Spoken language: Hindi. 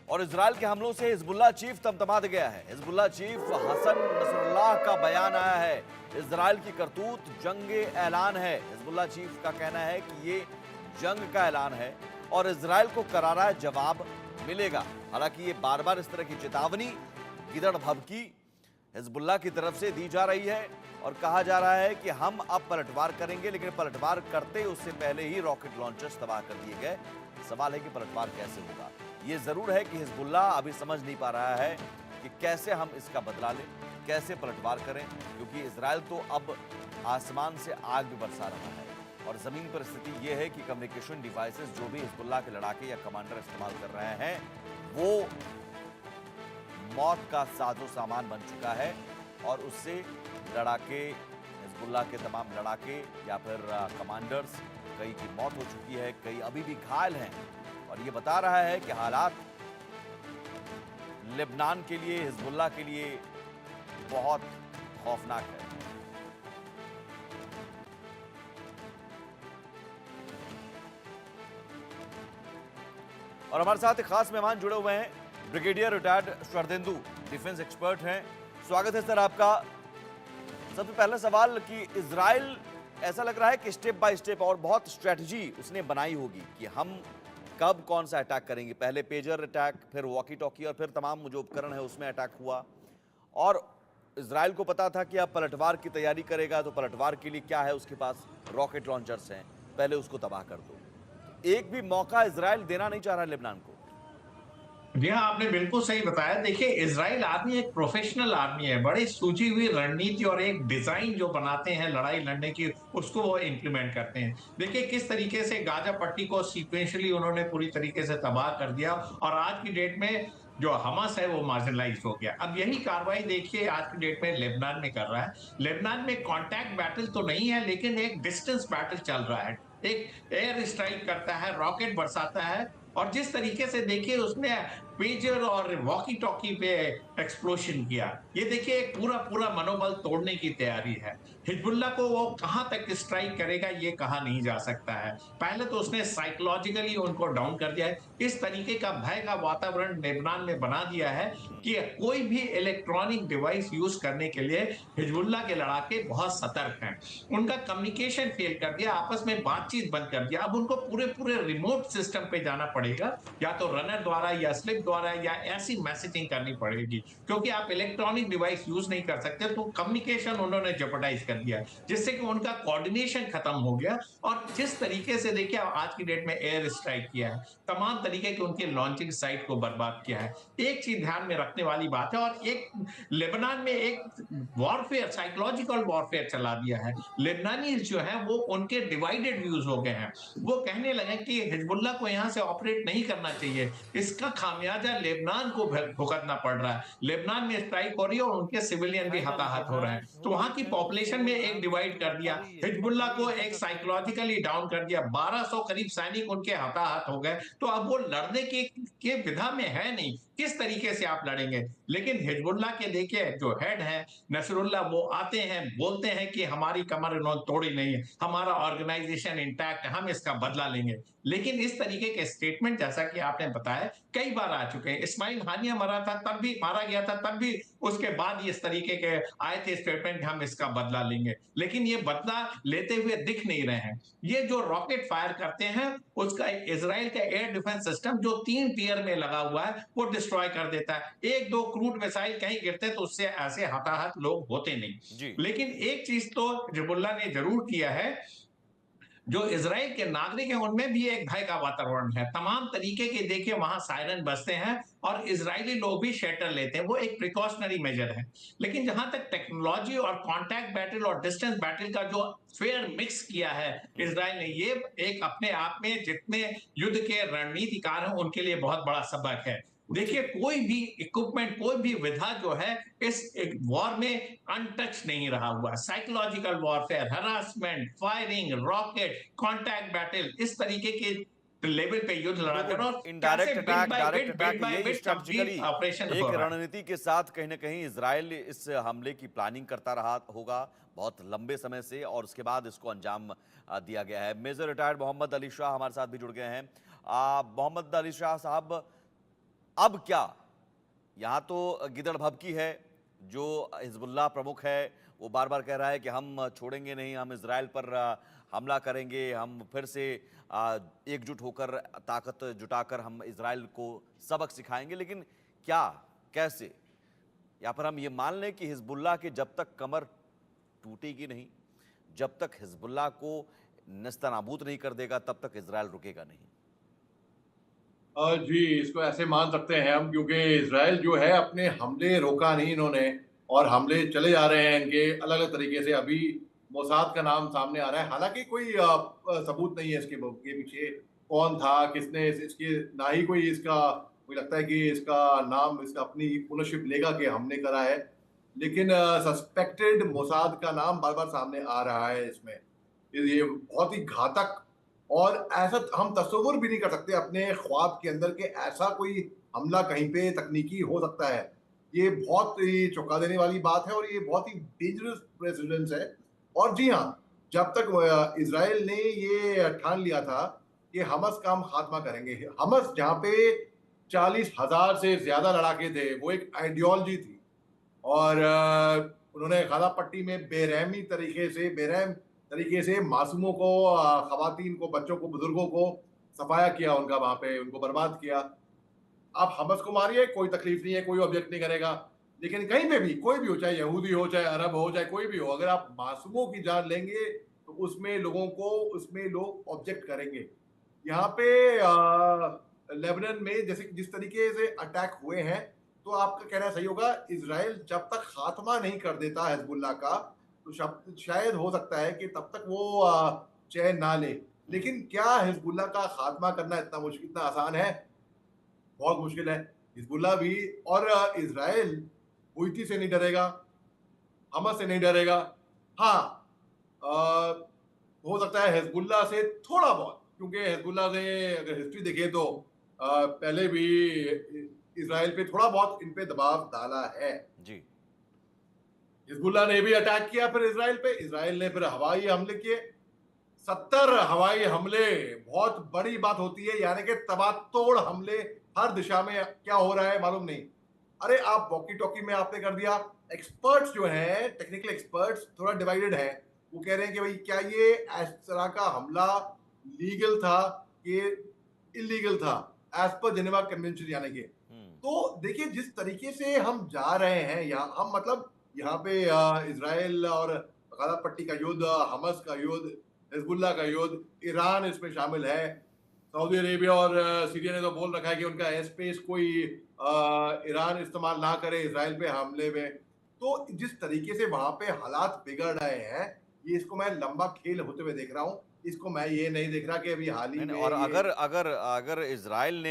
और इजराइल के हमलों से हिजबुल्लाह चीफ तमतमा गया है। हिजबुल्लाह चीफ हसन नसरुल्लाह का बयान आया है, इजराइल की करतूत जंग ऐलान है। हिजबुल्लाह चीफ का कहना है कि ये जंग का ऐलान है और इजराइल को करारा जवाब मिलेगा। हालांकि ये बार बार इस तरह की चेतावनी गिदड़ भभकी हिजबुल्लाह की तरफ से दी जा रही है और कहा जा रहा है कि हम अब पलटवार करेंगे, लेकिन पलटवार करते उससे पहले ही रॉकेट लॉन्चर्स तबाह कर दिए गए। सवाल है कि पलटवार कैसे होगा। ये जरूर है कि हिजबुल्लाह अभी समझ नहीं पा रहा है कि कैसे हम इसका बदला लें, कैसे पलटवार करें, क्योंकि इजराइल तो अब आसमान से आग भी बरसा रहा है और जमीन पर स्थिति यह है कि कम्युनिकेशन डिवाइसेस जो भी हिजबुल्लाह के लड़ाके या कमांडर इस्तेमाल कर रहे हैं वो मौत का साजो सामान बन चुका है और उससे लड़ाके, हिजबुल्लाह के तमाम लड़ाके या फिर कमांडर्स, कई की मौत हो चुकी है, कई अभी भी घायल हैं। और ये बता रहा है कि हालात लेबनान के लिए, हिजबुल्लाह के लिए बहुत खौफनाक है। और हमारे साथ एक खास मेहमान जुड़े हुए हैं, brigadier retired Sharadendu, defence expert हैं। स्वागत है सर आपका। सबसे पहला सवाल कि इजराइल ऐसा लग रहा है कि स्टेप बाय स्टेप और बहुत स्ट्रेटजी उसने बनाई होगी कि हम कब कौन सा अटैक करेंगे। पहले पेजर अटैक, फिर वॉकी टॉकी और फिर तमाम जो उपकरण है उसमें अटैक हुआ। और इजराइल को पता था कि अब पलटवार की तैयारी करेगा तो पलटवार के लिए क्या है, उसके पास रॉकेट लॉन्चर्स हैं, पहले उसको तबाह कर दो। एक भी मौका इजराइल देना नहीं चाह रहा लेबनान को। जी हाँ, आपने बिल्कुल सही बताया। देखिए, इज़राइल आर्मी एक प्रोफेशनल आर्मी है। बड़ी सूझी हुई रणनीति और एक डिज़ाइन जो बनाते हैं लड़ाई लड़ने की, उसको वो इम्प्लीमेंट करते हैं। देखिए, किस तरीके से गाज़ा पट्टी को सीक्वेंशियली उन्होंने पूरी तरीके से तबाह कर दिया और आज की डेट में जो हमास है, वो मार्जिनलाइज़्ड हो गया। अब यही कार्रवाई देखिए आज की डेट में लेबनान में कर रहा है। लेबनान में कॉन्टैक्ट बैटल तो नहीं है, लेकिन एक डिस्टेंस बैटल चल रहा है। एक एयर स्ट्राइक करता है, रॉकेट बरसाता है और जिस तरीके से देखिए उसने पेजर और वॉकी टॉकी पे एक्सप्लोशन किया। ये देखिए एक पूरा पूरा मनोबल तोड़ने की तैयारी है। हिजबुल्लाह को वो कहां तक स्ट्राइक करेगा ये कहा नहीं जा सकता है। पहले तो उसने साइकोलॉजिकली उनको डाउन कर दिया है। इस तरीके का भय का वातावरण लेबनान में बना दिया है कि कोई भी इलेक्ट्रॉनिक डिवाइस यूज करने के लिए हिजबुल्लाह के लड़ाके बहुत सतर्क हैं। उनका कम्युनिकेशन फेल कर दिया, आपस में बातचीत बंद कर दिया। अब उनको पूरे पूरे रिमोट सिस्टम पे जाना पड़ेगा, या तो रनर द्वारा या स्लिप द्वारा या ऐसी मैसेजिंग करनी पड़ेगी, क्योंकि आप इलेक्ट्रॉनिक डिवाइस यूज नहीं कर सकते। तो कम्युनिकेशन उन्होंने जेपरडाइज कर दिया, जिससे कि उनका कोऑर्डिनेशन खत्म हो गया। और जिस तरीके से देखिए आज की डेट में एयर स्ट्राइक किया है, तमाम तरीके के उनके लॉन्चिंग साइट को बर्बाद किया है। एक चीज ध्यान में रखने वाली बात है, और एक लेबनान में एक वॉरफेयर, साइकोलॉजिकल वॉरफेयर चला दिया है। लेबनानी जो है वो उनके डिवाइडेड व्यूज हो गए हैं। वो कहने लगे कि हिजबुल्लाह को यहां से ऑपरेट नहीं करना चाहिए, इसका खामियाजा लेबनान को भुगतना पड़ रहा है। लेबनान में स्ट्राइक हो रही है और उनके सिविलियन भी हताहत हो रहे हैं। तो वहां की पॉपुलेशन में एक डिवाइड कर दिया, हिजबुल्लाह को एक साइकोलॉजिकली डाउन कर दिया। 1200 करीब सैनिक उनके हताहत हो गए। तो अब वो लड़ने के विधा में है नहीं, किस तरीके से आप लड़ेंगे। लेकिन हिजबुल्लाह के देखिए जो हेड है नसरुल्लाह, वो आते हैं, बोलते हैं कि हमारी कमर इन्होंने तोड़ी नहीं है, हमारा ऑर्गेनाइजेशन इंटैक्ट, हम इसका बदला लेंगे। लेकिन इस तरीके के स्टेटमेंट जैसा कि आपने बताया कई बार आ चुके हैं। इस्माइल हानिया मरा था तब भी, मारा गया था तब भी, उसके बाद इस तरीके के आए थे स्टेटमेंट, हम इसका बदला लेंगे। लेकिन ये बदला लेते हुए दिख नहीं रहे हैं। ये जो रॉकेट फायर करते हैं उसका इजराइल का एयर डिफेंस सिस्टम जो 3 टियर में लगा हुआ है वो डिस्ट्रॉय कर देता है। एक दो क्रूड मिसाइल कहीं गिरते तो उससे ऐसे हताहत लोग होते नहीं। जी। लेकिन एक चीज तो हिजबुल्लाह ने जरूर किया है, जो इजराइल के नागरिक हैं उनमें भी एक भय का वातावरण है। तमाम तरीके के देखिए वहां सायरन बजते हैं और इजरायली लोग भी शेल्टर लेते हैं, वो एक प्रिकॉशनरी मेजर है। लेकिन जहां तक टेक्नोलॉजी और कॉन्टैक्ट बैटल और डिस्टेंस बैटल का जो फेयर मिक्स किया है इजराइल ने, ये एक अपने आप में जितने युद्ध के रणनीतिकार हैं उनके लिए बहुत बड़ा सबक है। देखिए ठीक है। कोई भी इक्विपमेंट, कोई भी विधा जो है इस वॉर में अनटच नहीं रहा हुआ। Psychological warfare, harassment, firing, rocket, contact battle, इस तरीके के लेवल पे युद्ध लड़ाते बिल्कुल, हैं और कैसे indirect bit attack, by direct bit, bit attack, by ये बिट स्ट्रेटजिकली कंप्लीट ऑपरेशन हो एक रहा है। रणनीति के साथ कहीं ना कहीं इजराइल इस हमले की प्लानिंग करता रहा होगा बहुत लंबे समय से और उसके बाद इसको अंजाम दिया गया है। मेजर रिटायर्ड मोहम्मद अली शाह हमारे साथ भी जुड़ गए हैं। मोहम्मद अली शाह साहब, अब क्या? यहाँ तो गिदड़ भभकी है, जो हिजबुल्लाह प्रमुख है, वो बार-बार कह रहा है कि हम छोड़ेंगे नहीं, हम इज़राइल पर हमला करेंगे, हम फिर से एकजुट होकर ताकत जुटाकर हम इज़राइल को सबक सिखाएँगे। लेकिन क्या? कैसे? या फिर हम ये मान लें कि हिजबुल्लाह की जब तक कमर टूटेगी नहीं, जब तक हिजबुल्लाह को नेस्तनाबूद नहीं कर देगा, तब तक इज़राइल रुकेगा नहीं। जी, इसको ऐसे मान सकते हैं हम, क्योंकि इज़राइल जो है अपने हमले रोका नहीं इन्होंने, और हमले चले जा रहे हैं इनके अलग-अलग तरीके से। अभी मोसाद का नाम सामने आ रहा है, हालाँकि कोई सबूत नहीं है इसके के पीछे कौन था, किसने इसकी, ना ही कोई इसका, मुझे लगता है कि इसका नाम, इसका अपनी ओनरशिप लेगा कि हमने करा है। लेकिन सस्पेक्टेड मोसाद का नाम बार-बार सामने आ रहा है इसमें। ये बहुत ही घातक, और ऐसा हम तसव्वुर भी नहीं कर सकते अपने ख्वाब के अंदर कि ऐसा कोई हमला कहीं पे तकनीकी हो सकता है। ये बहुत ही चौंका देने वाली बात है, और ये बहुत ही डेंजरस प्रेसिडेंस है। और जी हाँ, जब तक इज़राइल ने ये ठान लिया था कि हमास का हम खात्मा करेंगे। हमास जहाँ पे 40,000 से ज़्यादा लड़ाके थे, वो एक आइडियोलॉजी थी। और उन्होंने गाज़ा पट्टी में बेरहम तरीके से मासूमों को, ख़वातीन को, बच्चों को, बुज़ुर्गों को सफाया किया, उनका वहाँ पे उनको बर्बाद किया। आप हमास को मारिए, कोई तकलीफ नहीं है, कोई ऑब्जेक्ट नहीं करेगा। लेकिन कहीं पे भी, कोई भी हो, चाहे यहूदी हो, चाहे अरब हो, चाहे कोई भी हो, अगर आप मासूमों की जान लेंगे, तो उसमें लोग ऑब्जेक्ट करेंगे। यहाँ पे लेबनान में जैसे जिस तरीके से अटैक हुए हैं, तो आपका कहना सही होगा, इज़राइल जब तक खात्मा नहीं कर देता हिजबुल्लाह का, तो शायद हो सकता है कि तब तक वो चैन ना ले। लेकिन क्या हिजबुल्लाह का खात्मा करना इतना आसान है? बहुत मुश्किल है। हिजबुल्लाह भी, और इज़राइल हुईती से नहीं डरेगा, हमास से नहीं डरेगा। हाँ, अ, हो सकता है हिजबुल्लाह से थोड़ा बहुत, क्योंकि हिजबुल्लाह ने अगर हिस्ट्री देखें तो पहले भी इज़राइल पे थोड़ा बहुत इन पे दबाव डाला है। जी। हिजबुल्लाह ने भी अटैक किया फिर इज़राइल पे, इज़राइल ने फिर हवाई हमले किए। 70 हवाई हमले बहुत बड़ी बात होती है, यानी कि तबातोड़ हमले हर दिशा में। क्या हो रहा है मालूम नहीं। अरे आप वॉकी टॉकी में आपने कर दिया। एक्सपर्ट्स जो हैं, टेक्निकल एक्सपर्ट्स थोड़ा डिवाइडेड हैं। वो कह रहे हैं कि भाई क्या ये इस तरह का हमला लीगल था कि इलीगल था, एज पर जेनेवा कन्वेंशन, यानी कि। तो देखिए जिस तरीके से हम जा रहे हैं, यहाँ हम मतलब यहाँ पे इज़राइल और गाज़ा पट्टी का युद्ध, हमास का युद्ध, हिजबुल्लाह का युद्ध, ईरान इसमें शामिल है। सऊदी अरेबिया और सीरिया ने तो बोल रखा है कि उनका एयर स्पेस कोई ईरान इस्तेमाल ना करे इज़राइल पे हमले में। तो जिस तरीके से वहाँ पे हालात बिगड़ रहे हैं, ये इसको मैं लंबा खेल होते हुए देख रहा हूँ। इसको मैं ये नहीं देख रहा कि अभी हाल ही नहीं, नहीं, में और ये अगर अगर अगर इज़राइल ने